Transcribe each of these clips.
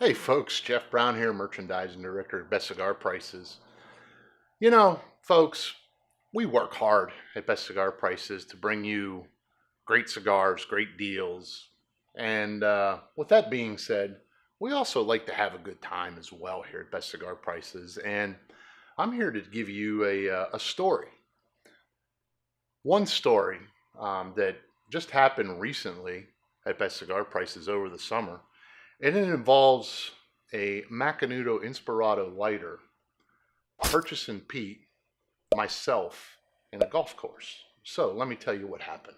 Hey folks, Jeff Brown here, Merchandising Director at Best Cigar Prices. You know, folks, we work hard at Best Cigar Prices to bring you great cigars, great deals. And with that being said, we also like to have a good time as well here at Best Cigar Prices. And I'm here to give you a story. One story that just happened recently at Best Cigar Prices over the summer. And it involves a Macanudo Inspirado lighter, purchasing Pete, myself, in a golf course. So let me tell you what happened.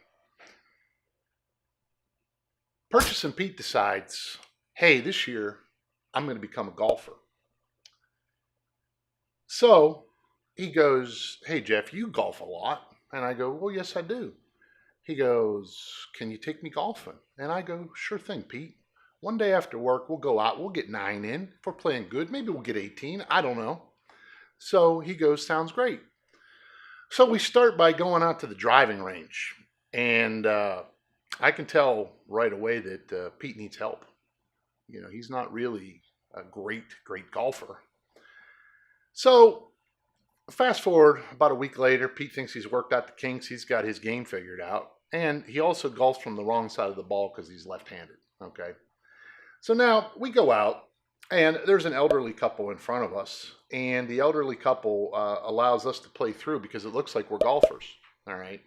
Purchasing Pete decides, hey, this year I'm going to become a golfer. So he goes, hey, Jeff, you golf a lot. And I go, well, yes, I do. He goes, can you take me golfing? And I go, sure thing, Pete. One day after work, we'll go out. We'll get 9 in. If we're playing good, maybe we'll get 18. I don't know. So he goes, sounds great. So we start by going out to the driving range. And I can tell right away that Pete needs help. You know, he's not really a great golfer. So fast forward about a week later, Pete thinks he's worked out the kinks. He's got his game figured out. And he also golfs from the wrong side of the ball because he's left-handed. Okay. So now we go out, and there's an elderly couple in front of us, and the elderly couple allows us to play through because it looks like we're golfers. All right.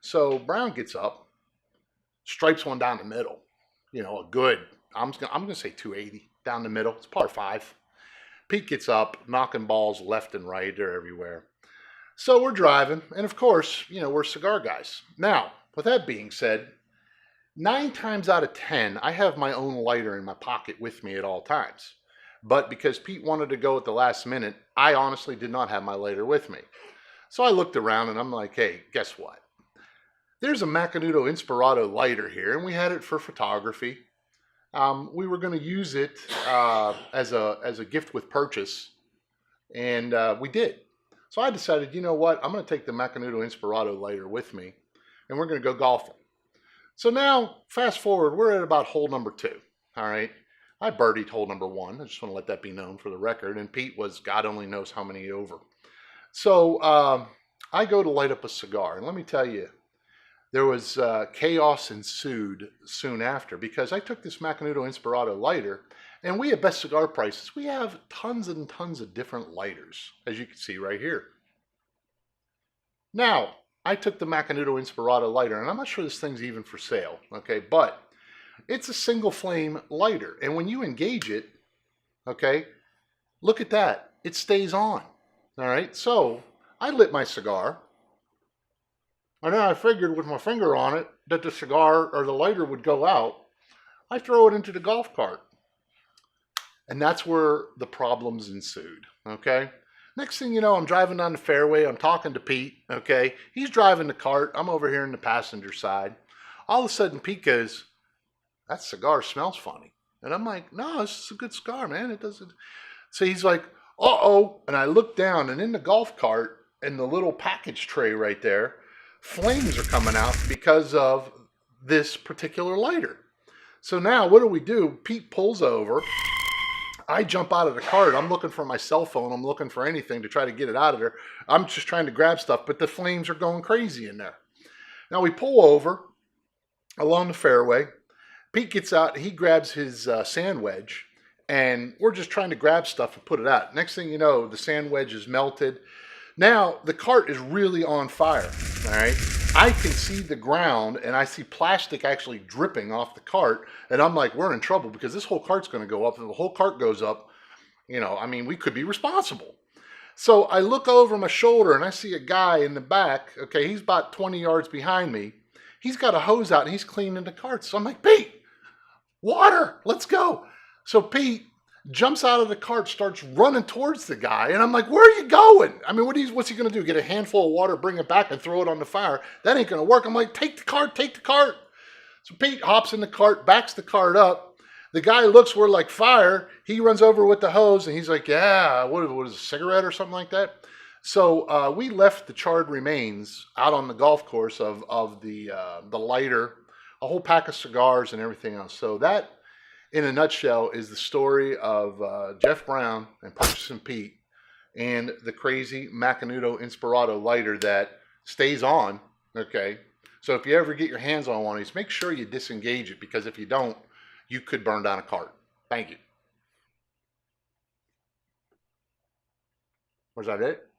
So Brown gets up, stripes one down the middle. You know, a good, I'm gonna say 280 down the middle. It's par 5. Pete gets up, knocking balls left and right. They're everywhere. So we're driving, and of course, you know, we're cigar guys. Now, with that being said, 9 times out of 10, I have my own lighter in my pocket with me at all times. But because Pete wanted to go at the last minute, I honestly did not have my lighter with me. So I looked around and I'm like, hey, guess what? There's a Macanudo Inspirado lighter here, and we had it for photography. We were going to use it as a gift with purchase, and we did. So I decided, you know what? I'm going to take the Macanudo Inspirado lighter with me, and we're going to go golfing. So now, fast forward, we're at about hole number 2, all right? I birdied hole number 1. I just want to let that be known for the record. And Pete was God only knows how many over. So I go to light up a cigar. And let me tell you, there was chaos ensued soon after because I took this Macanudo Inspirado lighter, and we at Best Cigar Prices, we have tons and tons of different lighters, as you can see right here. Now, I took the Macanudo Inspirado lighter, and I'm not sure this thing's even for sale, okay, but it's a single flame lighter, and when you engage it, okay, look at that, it stays on, all right? So I lit my cigar, and then I figured with my finger on it that the cigar or the lighter would go out. I throw it into the golf cart, and that's where the problems ensued, okay? Next thing you know, I'm driving down the fairway. I'm talking to Pete, okay? He's driving the cart. I'm over here in the passenger side. All of a sudden, Pete goes, that cigar smells funny. And I'm like, no, this is a good cigar, man. It doesn't. So he's like, uh-oh. And I look down, and in the golf cart, in the little package tray right there, flames are coming out because of this particular lighter. So now what do? Pete pulls over. I jump out of the cart. I'm looking for my cell phone. I'm looking for anything to try to get it out of there. I'm just trying to grab stuff, but the flames are going crazy in there. Now we pull over along the fairway. Pete gets out. He grabs his sand wedge, and we're just trying to grab stuff and put it out. Next thing you know, the sand wedge is melted. Now the cart is really on fire. All right. I can see the ground, and I see plastic actually dripping off the cart, and I'm like, we're in trouble because this whole cart's going to go up. If the whole cart goes up, you know, I mean, we could be responsible. So I look over my shoulder, and I see a guy in the back. Okay, he's about 20 yards behind me. He's got a hose out, and he's cleaning the cart. So I'm like, Pete, water, let's go. So Pete jumps out of the cart, starts running towards the guy, and I'm like, where are you going? I mean, what's he going to do? Get a handful of water, bring it back, and throw it on the fire? That ain't going to work. I'm like, take the cart, take the cart. So Pete hops in the cart, backs the cart up. The guy looks, we're like fire. He runs over with the hose, and he's like, yeah, what is it, a cigarette or something like that? So we left the charred remains out on the golf course of the lighter, a whole pack of cigars and everything else. So that in a nutshell, is the story of Jeff Brown and Purchasing Pete and the crazy Macanudo Inspirato lighter that stays on, okay? So if you ever get your hands on one of these, make sure you disengage it, because if you don't, you could burn down a cart. Thank you. Was that it?